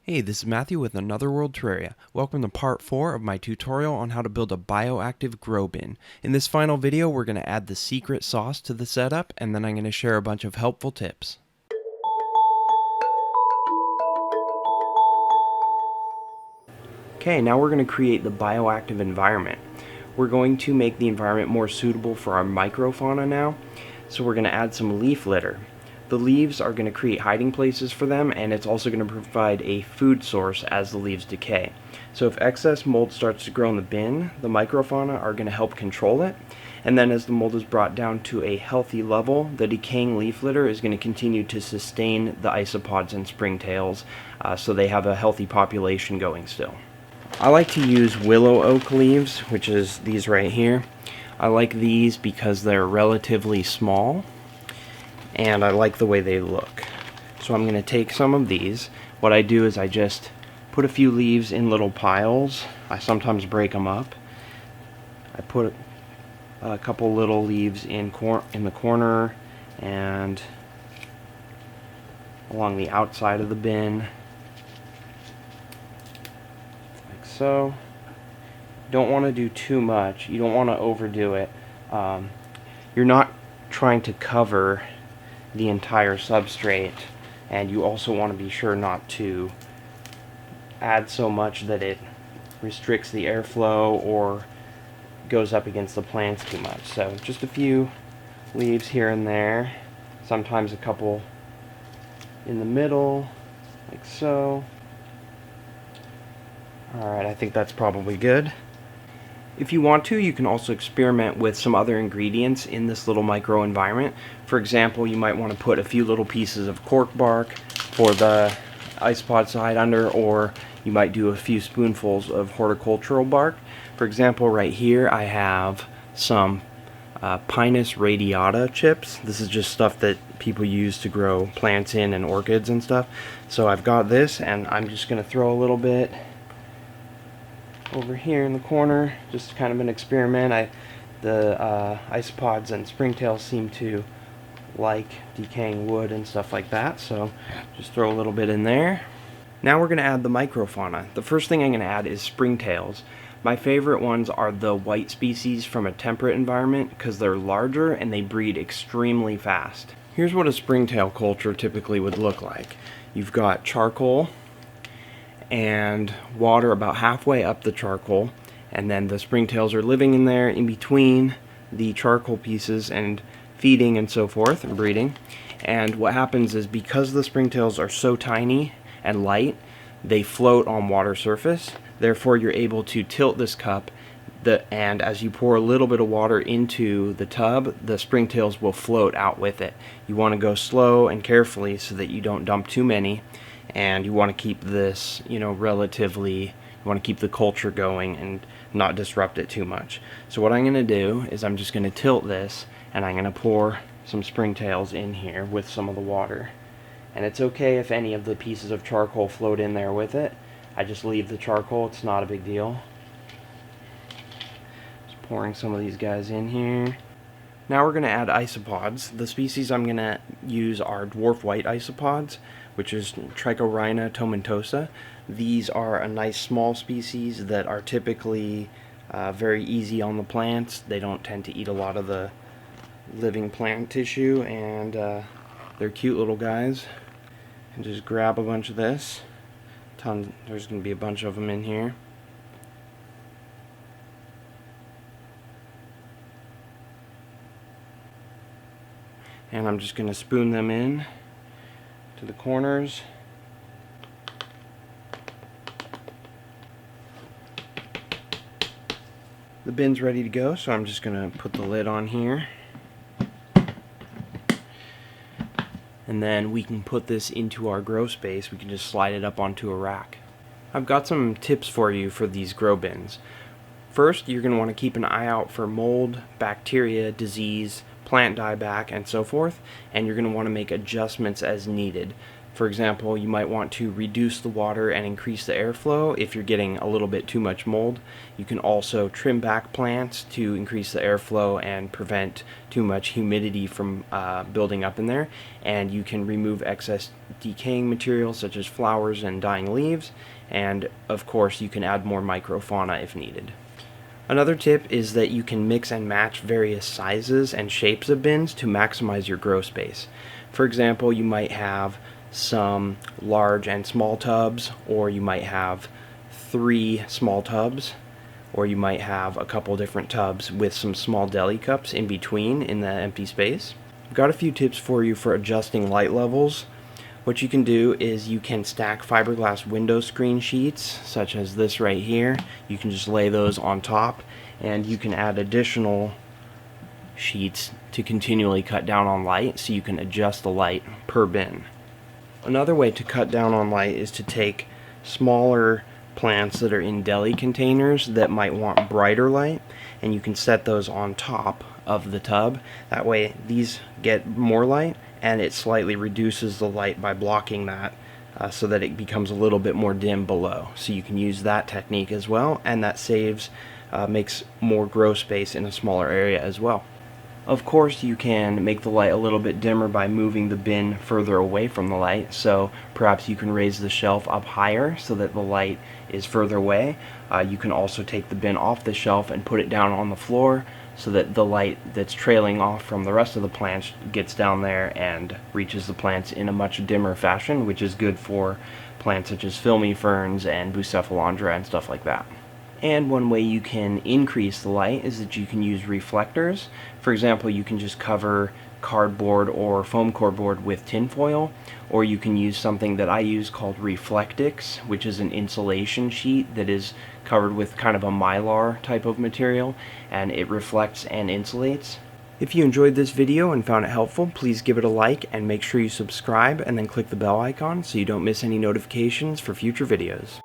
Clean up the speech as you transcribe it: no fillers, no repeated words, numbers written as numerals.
Hey, this is Matthew with Another World Terraria. Welcome to part 4 of my tutorial on how to build a bioactive grow bin. In this final video, we're going to add the secret sauce to the setup, and then I'm going to share a bunch of helpful tips. Okay, now we're going to create the bioactive environment. We're going to make the environment more suitable for our microfauna now, so we're going to add some leaf litter. The leaves are going to create hiding places for them, and it's also going to provide a food source as the leaves decay. So if excess mold starts to grow in the bin, the microfauna are going to help control it, and then as the mold is brought down to a healthy level, the decaying leaf litter is going to continue to sustain the isopods and springtails, so they have a healthy population going still. I like to use willow oak leaves, which is these right here. I like these because they're relatively small, and I like the way they look. So I'm going to take some of these. What I do is I just put a few leaves in little piles. I sometimes break them up. I put a couple little leaves in the corner and along the outside of the bin, like so. Don't want to do too much. You don't want to overdo it. You're not trying to cover the entire substrate, and you also want to be sure not to add so much that it restricts the airflow or goes up against the plants too much. So just a few leaves here and there, sometimes a couple in the middle, like so. Alright, I think that's probably good. If you want to, you can also experiment with some other ingredients in this little micro environment. For example, you might want to put a few little pieces of cork bark for the isopod to hide under, or you might do a few spoonfuls of horticultural bark. For example, right here I have some Pinus radiata chips. This is just stuff that people use to grow plants in and orchids and stuff. So I've got this, and I'm just going to throw a little bit over here in the corner, just kind of an experiment. The isopods and springtails seem to like decaying wood and stuff like that, so just throw a little bit in there. Now we're going to add the microfauna. The first thing I'm going to add is springtails. My favorite ones are the white species from a temperate environment because they're larger and they breed extremely fast. Here's what a springtail culture typically would look like. You've got charcoal and water about halfway up the charcoal, and then the springtails are living in there in between the charcoal pieces and feeding and so forth and breeding. And what happens is, because the springtails are so tiny and light, they float on water surface. Therefore you're able to tilt this cup, and as you pour a little bit of water into the tub, the springtails will float out with it. You want to go slow and carefully so that you don't dump too many, and you want to keep this, relatively, you want to keep the culture going and not disrupt it too much. So what I'm going to do is I'm just going to tilt this, and I'm going to pour some springtails in here with some of the water. And it's okay if any of the pieces of charcoal float in there with it. I just leave the charcoal, it's not a big deal. Just pouring some of these guys in here. Now we're going to add isopods. The species I'm going to use are dwarf white isopods, which is Trichorhina tomentosa. These are a nice small species that are typically very easy on the plants. They don't tend to eat a lot of the living plant tissue, and they're cute little guys. And just grab a bunch of this. There's going to be a bunch of them in here. And I'm just going to spoon them in to the corners. The bin's ready to go, so I'm just going to put the lid on here. And then we can put this into our grow space. We can just slide it up onto a rack. I've got some tips for you for these grow bins. First, you're going to want to keep an eye out for mold, bacteria, disease, plant dieback, and so forth, and you're going to want to make adjustments as needed. For example, you might want to reduce the water and increase the airflow if you're getting a little bit too much mold. You can also trim back plants to increase the airflow and prevent too much humidity from building up in there. And you can remove excess decaying materials such as flowers and dying leaves. And of course, you can add more microfauna if needed. Another tip is that you can mix and match various sizes and shapes of bins to maximize your grow space. For example, you might have some large and small tubs, or you might have 3 small tubs, or you might have a couple different tubs with some small deli cups in between in the empty space. I've got a few tips for you for adjusting light levels. What you can do is you can stack fiberglass window screen sheets, such as this right here. You can just lay those on top, and you can add additional sheets to continually cut down on light, so you can adjust the light per bin. Another way to cut down on light is to take smaller plants that are in deli containers that might want brighter light, and you can set those on top of the tub. That way these get more light, and it slightly reduces the light by blocking that so that it becomes a little bit more dim below. So you can use that technique as well, and that makes more grow space in a smaller area as well. Of course, you can make the light a little bit dimmer by moving the bin further away from the light, so perhaps you can raise the shelf up higher so that the light is further away. You can also take the bin off the shelf and put it down on the floor so that the light that's trailing off from the rest of the plants gets down there and reaches the plants in a much dimmer fashion, which is good for plants such as filmy ferns and Bucephalandra and stuff like that. And one way you can increase the light is that you can use reflectors. For example, you can just cover cardboard or foam cardboard with tinfoil, or you can use something that I use called Reflectix, which is an insulation sheet that is covered with kind of a mylar type of material, and it reflects and insulates. If you enjoyed this video and found it helpful, please give it a like and make sure you subscribe and then click the bell icon so you don't miss any notifications for future videos.